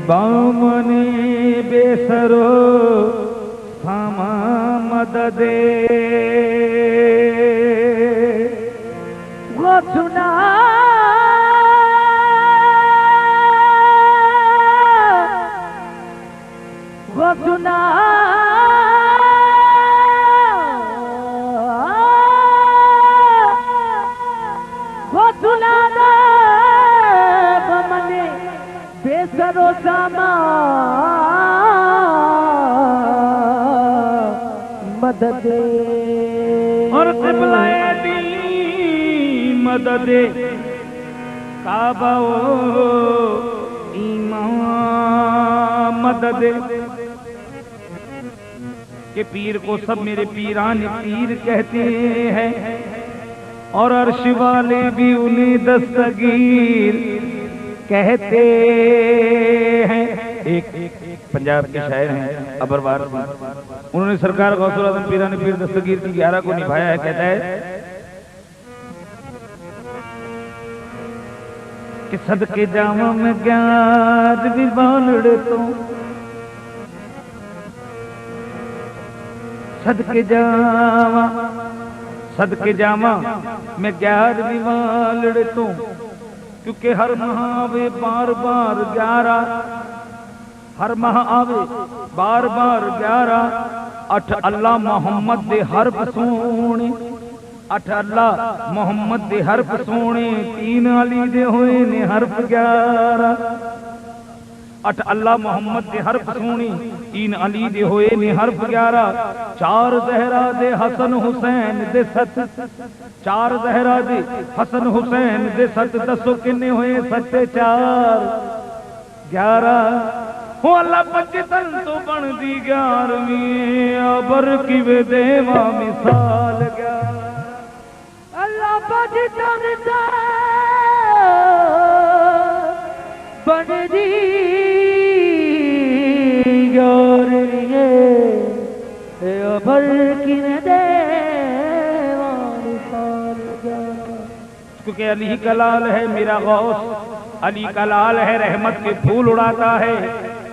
बामने बेसरो सामा मददे सुना सुना सुना बमने बेसरो सामा मददे और क़िबलाए दी मददे काबा ईमान मददे के पीर को सब मेरे पीरान पीर कहते हैं और अर्श वाले भी उन्हें दस्तगीर कहते हैं। एक पंजाब के शायर हैं अबरवार, उन्होंने सरकार गौसुल आजम पीरान पीर दस्तगीर की 11 को निभाया है। कहता है कि सदके जावा में ज्ञान भी बालड़ तो सदके जावा मैं 11 भी बालड़ तो क्योंकि हर माह आवे बार बार 11, हर माह आवे बार बार 11। 8 अल्लाह मोहम्मद दे हरफ सोने, 8 अल्लाह मोहम्मद दे हरफ सोने, 3 अली दे होए ने हरफ 11। 8 अल्लाह मोहम्मद दे हरफ सोने, 3 अली दे होए ने हरफ 11। 4 ज़हरा दे हसन हुसैन दे 7, 4 ज़हरा दे हसन हुसैन दे 7। दसो किन्ने होए 7 4 11। हो अल्लाह 25 तो बन दी 11वीं अबर किवे देवा मिसाल 11। अल्लाह 25 बन दी 11वीं अबर किवे देवा मिसाल 11। क्योंकि अली ही कलाल है मेरा गौस, अली कलाल है रहमत के फूल उड़ाता है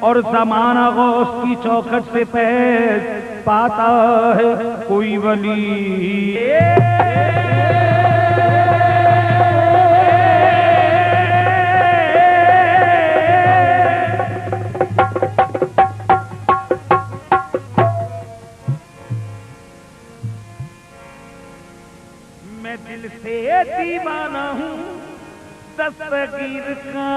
और ज़माना गौस की चौखट से फैज़ पाता है कोई वली। मैं दिल से दीवाना हूँ दस्तगीर का,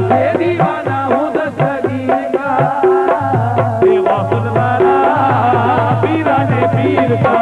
मैं दीवाना हूँ दस्तगीर का, पीराने पीर का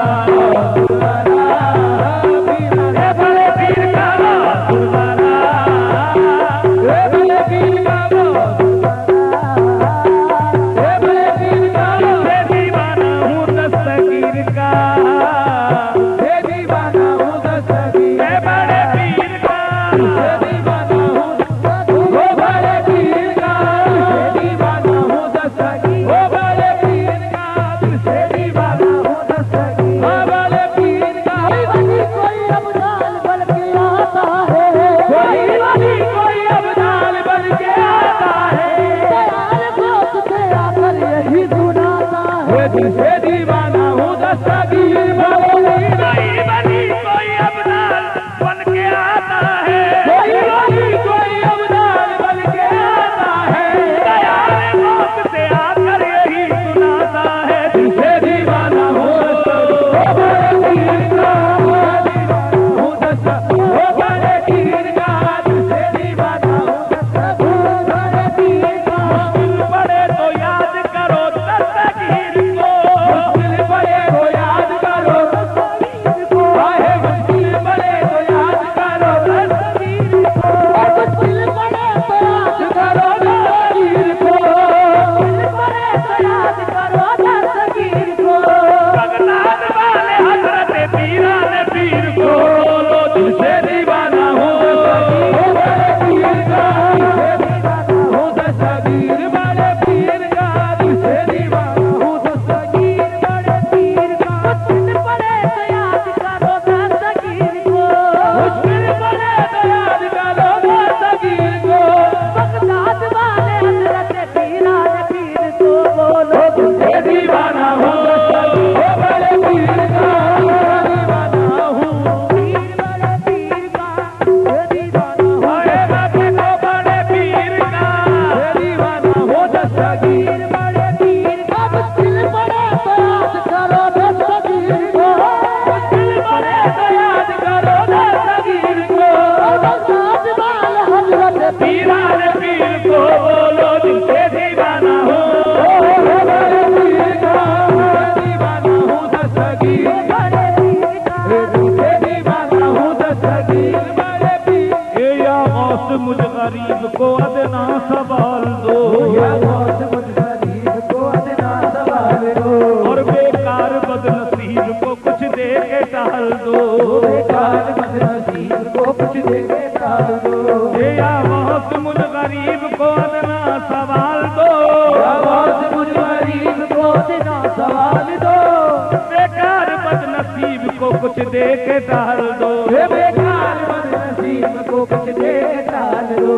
को कुछ दे के टाल दो, बेकार बदनसीब को कुछ दे के टाल दो,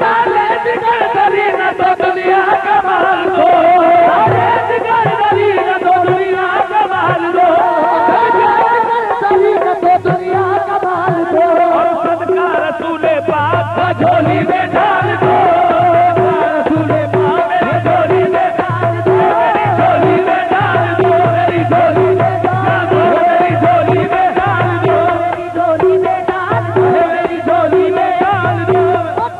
ताले जिगर दरी न तो दुनिया कमाल दो, ताले जिगर दरी न तो दुनिया कमाल दो, दरी न तो दुनिया कमाल दो, और सदका रसूले पाक का झोली में डाल दो, रसूले पाक मेरी झोली में डाल दो, मेरी झोली में डाल दो, मेरी झोली में डाल दो, मेरी झोली में डाल दो, मेरी झोली में डाल दो, मेरी झोली में डाल दो,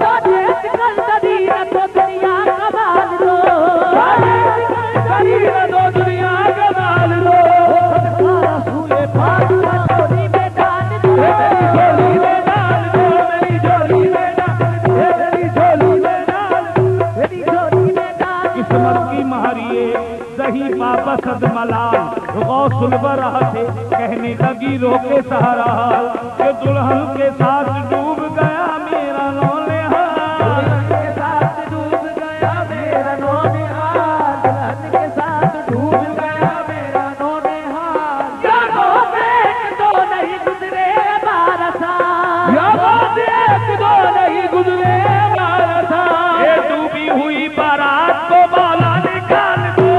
तो देश कल दरी न तो दुनिया कमाल दो, दरी न तो दुनिया कमाल दो, रसूले पाक का झोली में डाल दो, मेरी झोली में डाल दो, मेरी झोली में डाल दो, मेरी झोली में डाल दो, मेरी झोली में डाल दो। किस्मत की मारिए सही पापा सदमलाल गौसुल बरा थे कहने लगी रोके सहारा कि दुल्हन के साथ डूब गया मेरा नौनिहाल, के साथ डूब गया मेरा नौनिहाल, दुल्हन के साथ डूब गया मेरा नौनिहाल, यादों से एक दो नहीं गुजरे 12 साल, यादों से एक दो नहीं गुजरे 12 साल, ये डूबी हुई बारात को मौला निकाल दो,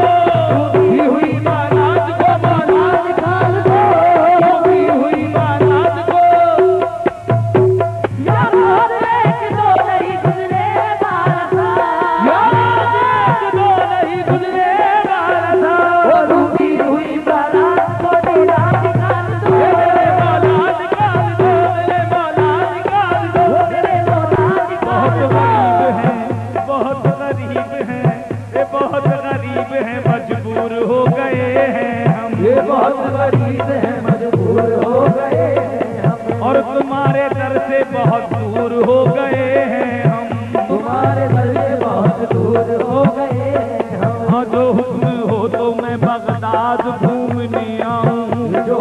डूबी हुई बारात को मौला निकाल दो, डूबी हुई बारात को, यादों से एक दो नहीं गुजरे 12 साल, यादों से एक दो नहीं गुजरे 12 साल, वो डूबी हुई बारात को नीला निकाल दो, मेरे मौला निकाल दो, मेरे मौला निकाल दो, मेरे मौला बहुत निकाल दो। गरीब हैं, बहुत गरीब हैं, ये बहुत गरीब हैं, मजबूर हो गए हैं हम, ये बहुत गरीब है मजबूर हो गए हैं हम, और तुम्हारे दर से बहुत दूर हो गए हैं हम, तुम्हारे दर से बहुत दूर हो गए हैं हम, हाँ जो हुक्म हो तो मैं बगदाद घूमने आऊं, जो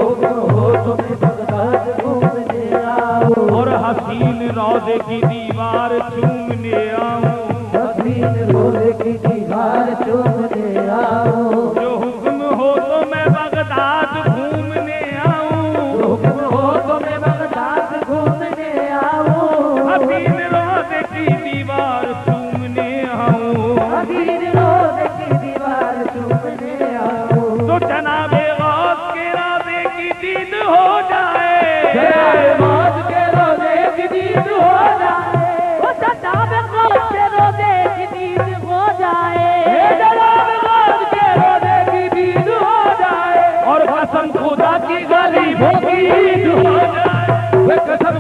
हो तुम्हें बगदाद घूमने आओ, और हसीन रौदे की दीवार चूमने आऊं, हसीन रोज़े की दीवार चूमने आओ, जो हुक्म हो तो मैं बगदाद घूमने आऊं, हुक्म हो तुम्हें बगदाद घूमने आओ, हसीन रौदे की दीवार चूमने आऊं, हसीन रोज़े की दीवार चूमने आओ, तो जनाबे गौस के राज़े की दीद हो जाए, जनाब मौत के रोज़े की दीद हो जाए, वो जनाब मौत के रोज़े की दीद हो जाए, जनाब मौत के रोज़े की दीद हो जाए, और कसम खुदा की गरीबों की ईद हो जाए, वे कसम